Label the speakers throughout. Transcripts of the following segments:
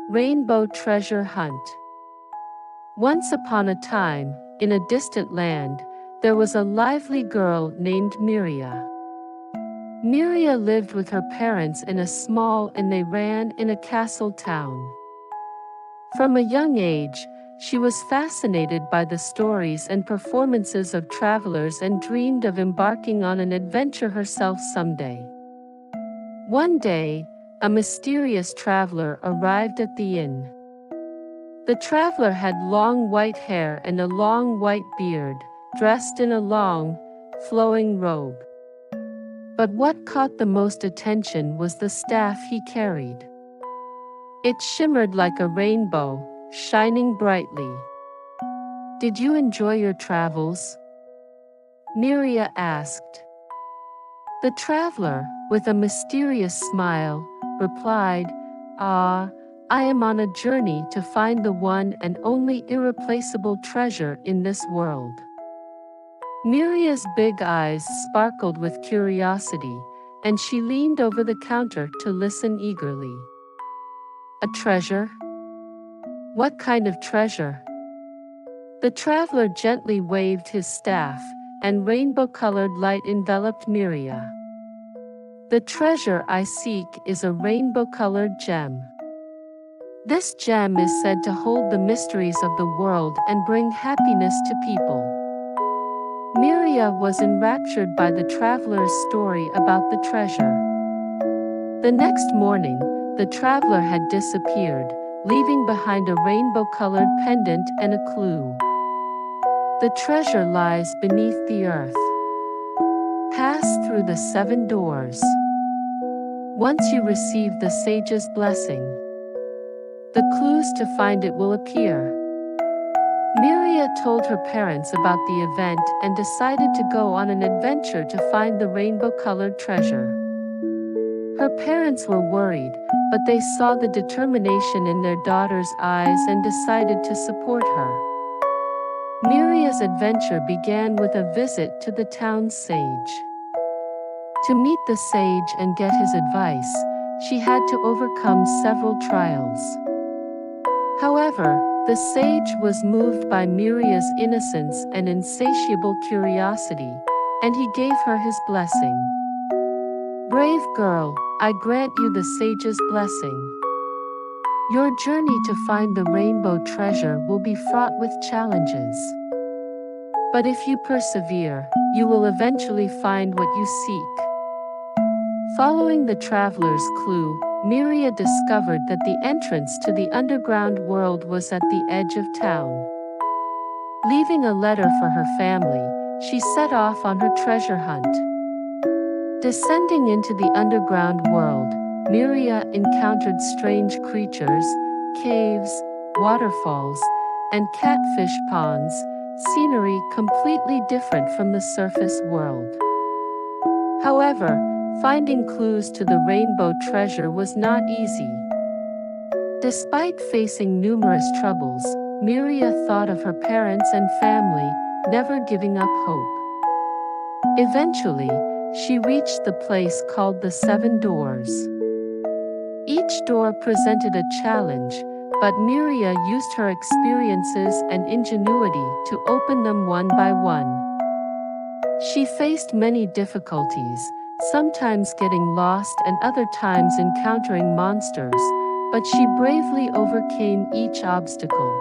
Speaker 1: Rainbow Treasure Hunt. Once upon a time, in a distant land, there was a lively girl named Miria. Miria lived with her parents in a small inn they ran in a castle town. From a young age, she was fascinated by the stories and performances of travelers and dreamed of embarking on an adventure herself someday. One day, a mysterious traveler arrived at the inn. The traveler had long white hair and a long white beard, dressed in a long, flowing robe. But what caught the most attention was the staff he carried. It shimmered like a rainbow, shining brightly. "Did you enjoy your travels?" Miria asked. The traveler, with a mysterious smile, replied, "Ah, I am on a journey to find the one and only irreplaceable treasure in this world." Miria's big eyes sparkled with curiosity, and she leaned over the counter to listen eagerly. "A treasure? What kind of treasure?" The traveler gently waved his staff, and rainbow-colored light enveloped Miria. "The treasure I seek is a rainbow-colored gem. This gem is said to hold the mysteries of the world and bring happiness to people." Miria was enraptured by the traveler's story about the treasure. The next morning, the traveler had disappeared, leaving behind a rainbow-colored pendant and a clue. "The treasure lies beneath the earth. Pass through the 7 doors. Once you receive the sage's blessing, the clues to find it will appear." Miria told her parents about the event and decided to go on an adventure to find the rainbow-colored treasure. Her parents were worried, but they saw the determination in their daughter's eyes and decided to support her. Miria's adventure began with a visit to the town's sage. To meet the sage and get his advice, she had to overcome several trials. However, the sage was moved by Miria's innocence and insatiable curiosity, and he gave her his blessing. "Brave girl, I grant you the sage's blessing. Your journey to find the rainbow treasure will be fraught with challenges. But if you persevere, you will eventually find what you seek." Following the traveler's clue, Miria discovered that the entrance to the underground world was at the edge of town. Leaving a letter for her family, she set off on her treasure hunt. Descending into the underground world, Miria encountered strange creatures, caves, waterfalls, and catfish ponds, scenery completely different from the surface world. However, finding clues to the rainbow treasure was not easy. Despite facing numerous troubles, Miria thought of her parents and family, never giving up hope. Eventually, she reached the place called the 7 Doors. Each door presented a challenge, but Miria used her experiences and ingenuity to open them one by one. She faced many difficulties, sometimes getting lost and other times encountering monsters, but she bravely overcame each obstacle.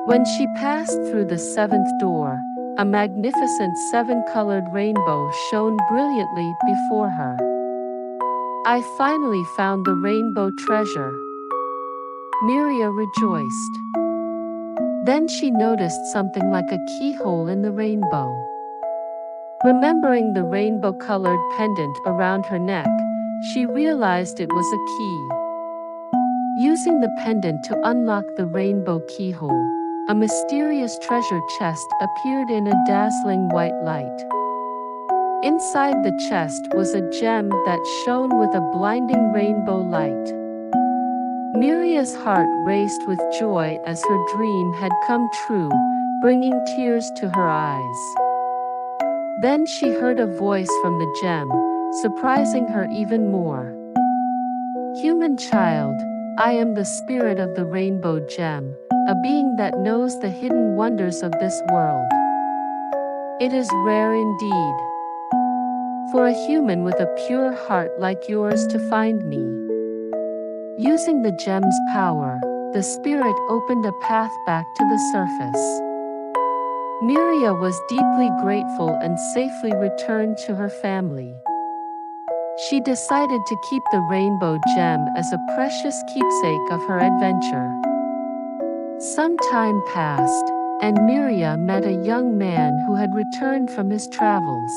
Speaker 1: When she passed through the 7th door, a magnificent 7-colored rainbow shone brilliantly before her. "I finally found the rainbow treasure," Miria rejoiced. Then she noticed something like a keyhole in the rainbow. Remembering the rainbow-colored pendant around her neck, she realized it was a key. Using the pendant to unlock the rainbow keyhole, a mysterious treasure chest appeared in a dazzling white light. Inside the chest was a gem that shone with a blinding rainbow light. Miria's heart raced with joy as her dream had come true, bringing tears to her eyes. Then she heard a voice from the gem, surprising her even more. "Human child, I am the spirit of the rainbow gem, a being that knows the hidden wonders of this world. It is rare indeed for a human with a pure heart like yours to find me. Using the gem's power, the spirit opened a path back to the surface. Miria was deeply grateful and safely returned to her family. She decided to keep the rainbow gem as a precious keepsake of her adventure. Some time passed, and Miria met a young man who had returned from his travels.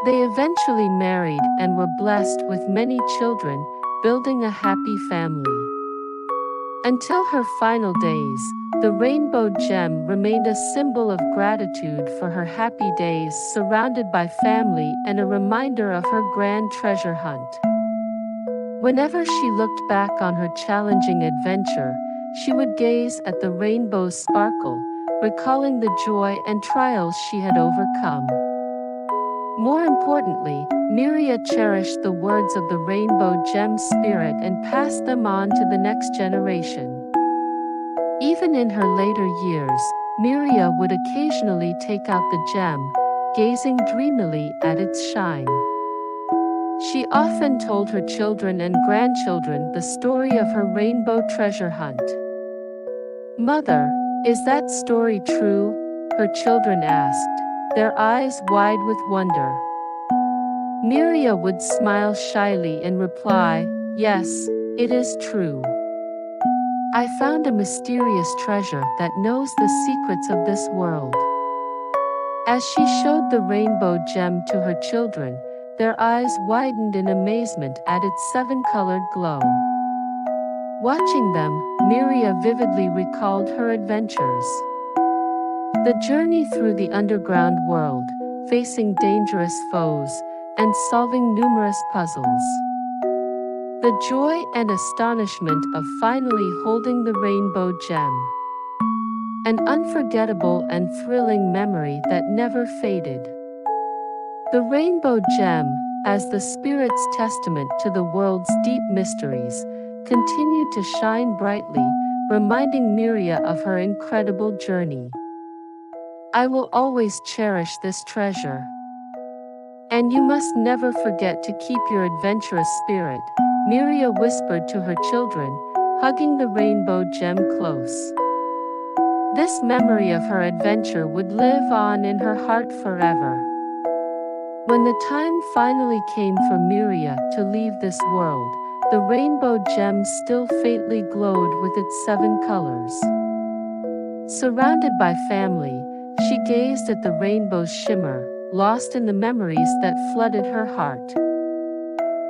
Speaker 1: They eventually married and were blessed with many children, building a happy family. Until her final days, the rainbow gem remained a symbol of gratitude for her happy days surrounded by family and a reminder of her grand treasure hunt. Whenever she looked back on her challenging adventure, she would gaze at the rainbow's sparkle, recalling the joy and trials she had overcome. More importantly, Miria cherished the words of the rainbow gem spirit and passed them on to the next generation. Even in her later years, Miria would occasionally take out the gem, gazing dreamily at its shine. She often told her children and grandchildren the story of her rainbow treasure hunt. "Mother, is that story true?" her children asked, their eyes wide with wonder. Miria would smile shyly and reply, "Yes, it is true. I found a mysterious treasure that knows the secrets of this world." As she showed the rainbow gem to her children, their eyes widened in amazement at its seven-colored glow. Watching them, Miria vividly recalled her adventures. The journey through the underground world, facing dangerous foes, and solving numerous puzzles. The joy and astonishment of finally holding the rainbow gem. An unforgettable and thrilling memory that never faded. The rainbow gem, as the spirit's testament to the world's deep mysteries, continued to shine brightly, reminding Miria of her incredible journey. "I will always cherish this treasure. And you must never forget to keep your adventurous spirit," Miria whispered to her children, hugging the rainbow gem close. This memory of her adventure would live on in her heart forever. When the time finally came for Miria to leave this world, the rainbow gem still faintly glowed with its seven colors. Surrounded by family, she gazed at the rainbow's shimmer, lost in the memories that flooded her heart.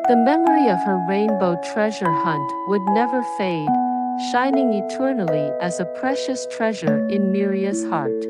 Speaker 1: The memory of her rainbow treasure hunt would never fade, shining eternally as a precious treasure in Miria's heart.